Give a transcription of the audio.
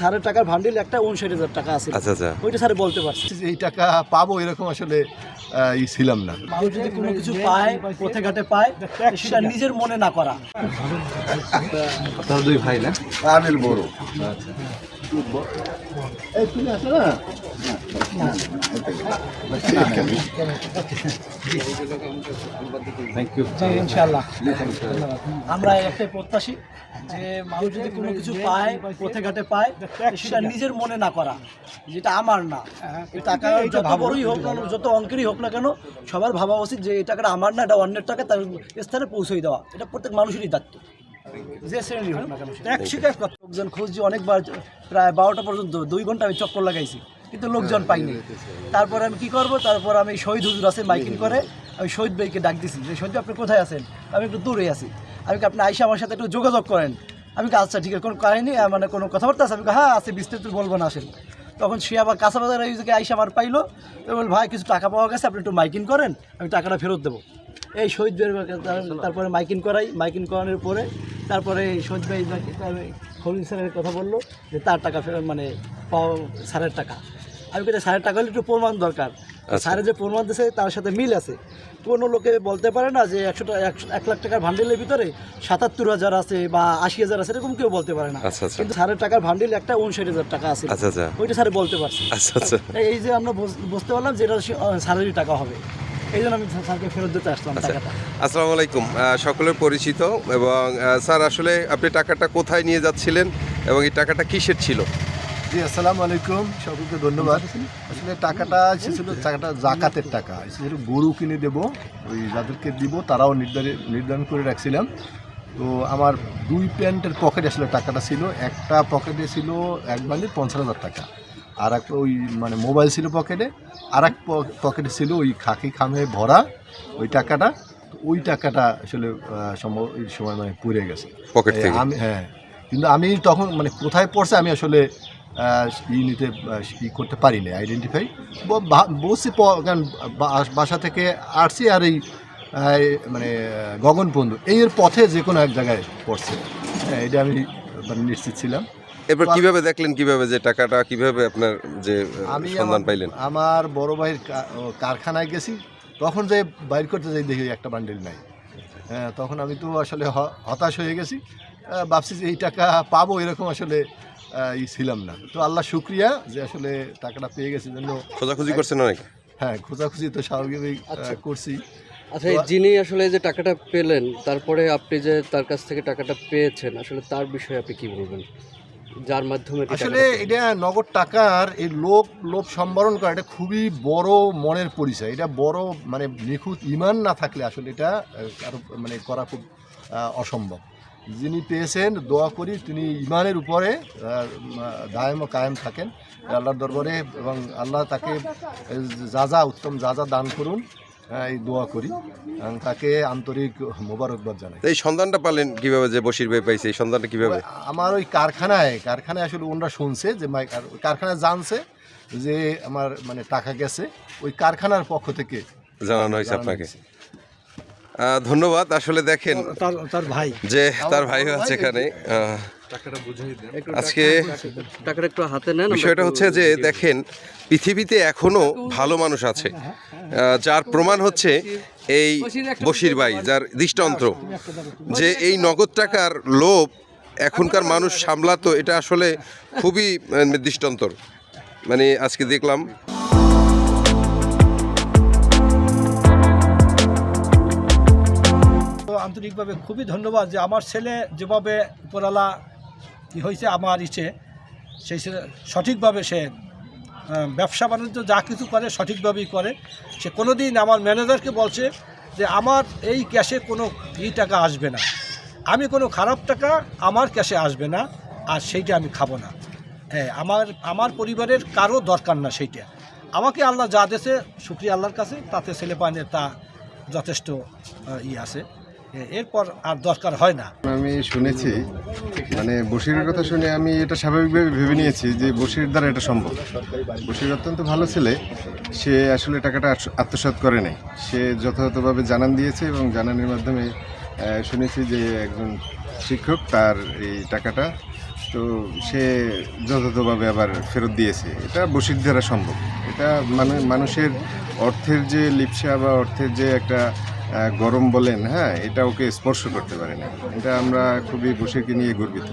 স্যারের টাকার ভান্ডিল একটা 59,000 টাকা আছে। আচ্ছা আচ্ছা, ওইটা স্যার বলতে পারছি। এই টাকা পাবো এরকম আসলে ছিলাম না। মানুষ যদি কোনো কিছু পায়, পথে ঘাটে পায়, সেটা নিজের মনে না করা। আপনার দুই ভাই না? আমির বড়। এই তুমি আসো না? Thank you. ইনশাআল্লাহ আমরা একটাই প্রত্যাশী যে মানুষ যদি কোনো কিছু পায়, পথে ঘাটে পায়, সেটা নিজের মনে না করা, যেটা আমার না। এই টাকা যত বড়ই হোক না, যত অঙ্কেরই হোক না কেন, সবার ভাবা উচিত যে এই টাকাটা আমার না, এটা অন্যের টাকা, তার স্থানে পৌঁছে দেওয়া। এটা প্রত্যেক মানুষেরই দায়িত্ব, যে শ্রেণীর হোক না কেন। লোকজন খুঁজছি অনেকবার, প্রায় 12টা পর্যন্ত 2 ঘন্টা আমি চক্কর লাগাইছি, কিন্তু লোকজন পাইনি। তারপরে আমি কি করব, তারপর আমি শহীদ হুজুর আছে মাইকিং করে, আমি শহীদ ভাইকে ডাক দিছি যে শহীদ আপনি কোথায় আছেন? আমি একটু দূরে আছি। আমি আপনি আইসা আমার সাথে একটু যোগাযোগ করেন। আমি আচ্ছা ঠিক আছে, কোনো কাহিনি মানে কোনো কথাবার্তা আছে? আমি হ্যাঁ আছে, বিস্তারিত বলবো না, আসেন। তখন সে আবার কাঁচাবাজার এই জায়গায় আইসা আমার পাইলো, তো বল ভাই কিছু টাকা পাওয়া গেছে, আপনি একটু মাইকিং করেন, আমি টাকাটা ফেরত দেবো। এই শহীদ ভাইয়ের তারপরে মাইকিং করাই, মাইকিং করানোর পরে তারপরে শহীদ ভাই খলিল স্যারের কথা বললো যে তার টাকা ফেরত, মানে পাওয়া স্যারের টাকা। আমি কিন্তু স্যারের টাকা হলে একটু প্রমাণ দরকার। স্যারের যে প্রমাণ দিয়েছে তার সাথে মিল আছে। কোনো লোকে বলতে পারে না যে 1 লাখ টাকার ভান্ডিলের ভিতরে 77,000 আছে বা 80,000 আছে, এরকম কেউ বলতে পারে না। কিন্তু স্যারের টাকার ভান্ডিল একটা 59,000 টাকা আছে। আচ্ছা আচ্ছা, ওইটা স্যার বলতে পারছি। আচ্ছা আচ্ছা, এই যে আমরা বুঝতে পারলাম যে এটা স্যারেরই টাকা হবে, এই জন্য আমি স্যারকে ফেরত দিতে আসলাম টাকাটা। আসসালামু আলাইকুম, সকলের পরিচিত। এবং স্যার আসলে আপনি টাকাটা কোথায় নিয়ে যাচ্ছিলেন এবং এই টাকাটা কিসের ছিল? জি আসসালামু আলাইকুম, সকলকে ধন্যবাদ। আসলে টাকাটা এসেছিল, টাকাটা জাকাতের টাকা এসেছিল, গরু কিনে দেবো, ওই যাদেরকে দিব তারাও নির্ধারণ করে রাখছিলাম। তো আমার 2 প্যান্টের পকেটে আসলে টাকাটা ছিল। একটা পকেটে ছিল 1 বান্ডিল 50,000 টাকা, আর একটা ওই মানে মোবাইল ছিল পকেটে, আর এক পকেটে ছিল ওই খাকি খামে ভরা ওই টাকাটা। ওই টাকাটা আসলে সম্ভব এই সময় মানে পড়ে গেছে পকেট থেকে। আমি কিন্তু আমি তখন মানে কোথায় পড়ছে আমি আসলে নিতে করতে পারি না, আইডেন্টিফাই বসছি। কারণ বাসা থেকে আসছি, আর এই মানে গগন বন্ধু এর পথে যে কোনো এক জায়গায় পড়ছে, এটা আমি মানে নিশ্চিত ছিলাম। এরপর কিভাবে দেখলেন, কিভাবে যে টাকাটা কিভাবে আপনার যে আমি সন্ধান পাইলেন? আমার বড় ভাইয়ের কারখানায় গেছি, তখন যে বাইর করতে যাই দেখি একটা বান্ডিল নাই। হ্যাঁ, তখন আমি তো আসলে হতাশ হয়ে গেছি, ভাবছি যে এই টাকা পাবো এরকম আসলে ছিলাম না। তো আল্লাহ শুক্রিয়া যে আসলে টাকাটা পেয়ে গেছি জন্য। খোঁজাখুঁজি করছেন অনেক? হ্যাঁ, খোঁজাখুঁজি তো স্বাভাবিকভাবেই করছি। আচ্ছা, যিনি আসলে যে টাকাটা পেলেন, তারপরে আপনি যে তার কাছ থেকে টাকাটা পেয়েছেন, আসলে তার বিষয়ে আপনি কি বলবেন, যার মাধ্যমে আসলে এটা নগদ টাকার এই লোভ সম্বরণ করা, এটা খুবই বড় মনের পরিচয়। এটা বড় মানে নিখুঁত ইমান না থাকলে আসলে এটা কারো মানে করা খুব অসম্ভব। যিনি পেয়েছেন দোয়া করি তিনি ইমানের উপরে দায়েম ও কায়েম থাকেন আল্লাহর দরবারে, এবং আল্লাহ তাকে যা উত্তম যা দান করুন, এই দোয়া করি, তাকে আন্তরিক মোবারকবাদ জানাই। এই সন্ধানটা পালেন কিভাবে যে বশির ভাই পাইছে, এই সন্ধানটা কিভাবে? আমার ওই কারখানায় আসলে ওনারা শুনছে যে কারখানায় জানছে যে আমার মানে টাকা গেছে, ওই কারখানার পক্ষ থেকে জানানো হয়েছে আপনাকে। ধন্যবাদ। আসলে দেখেন তার ভাই, যে তার ভাই আছে এখানে। আজকে টাকাটা একটু হাতে নেন। বিষয়টা হচ্ছে যে দেখেন, পৃথিবীতে এখনো ভালো মানুষ আছে, যার প্রমাণ হচ্ছে এই বশির ভাই, যার দৃষ্টান্ত যে এই নগদ টাকার লোভ এখনকার মানুষ সামলাতো, এটা আসলে খুবই দৃষ্টান্তর। মানে আজকে দেখলাম। আন্তরিকভাবে খুবই ধন্যবাদ যে আমার ছেলে যেভাবে উপরালা কী হয়েছে আমার ইচ্ছে, সেই সঠিকভাবে সে ব্যবসা বাণিজ্য যা কিছু করে সঠিকভাবেই করে। সে কোনো দিন আমার ম্যানেজারকে বলছে যে আমার এই ক্যাশে কোনো টাকা আসবে না, আমি কোনো খারাপ টাকা আমার ক্যাশে আসবে না, আর সেইটা আমি খাবো না। হ্যাঁ, আমার পরিবারের কারো দরকার না সেইটা। আমাকে আল্লাহ যা দিয়েছে শুকরিয়া আল্লাহর কাছে, তাতে ছেলে পানে তা যথেষ্ট আছে, এরপর আর দরকার হয় না। আমি শুনেছি, মানে বশিরের কথা শুনে আমি এটা স্বাভাবিকভাবে ভেবে নিয়েছি যে বশির দ্বারা এটা সম্ভব। বশির অত্যন্ত ভালো ছেলে, সে আসলে টাকাটা আত্মসাৎ করে নাই, সে যথাযথভাবে জানান দিয়েছে এবং জানানোর মাধ্যমে শুনেছি যে একজন শিক্ষক তার এই টাকাটা তো সে যথাযথভাবে আবার ফেরত দিয়েছে। এটা বশির দ্বারা সম্ভব। এটা মানুষের অর্থের যে লিপ্সা বা অর্থের যে একটা গরম বলেন, হ্যাঁ, এটা ওকে স্পর্শ করতে পারে না। এটা আমরা খুবই বশিরকে নিয়ে গর্বিত।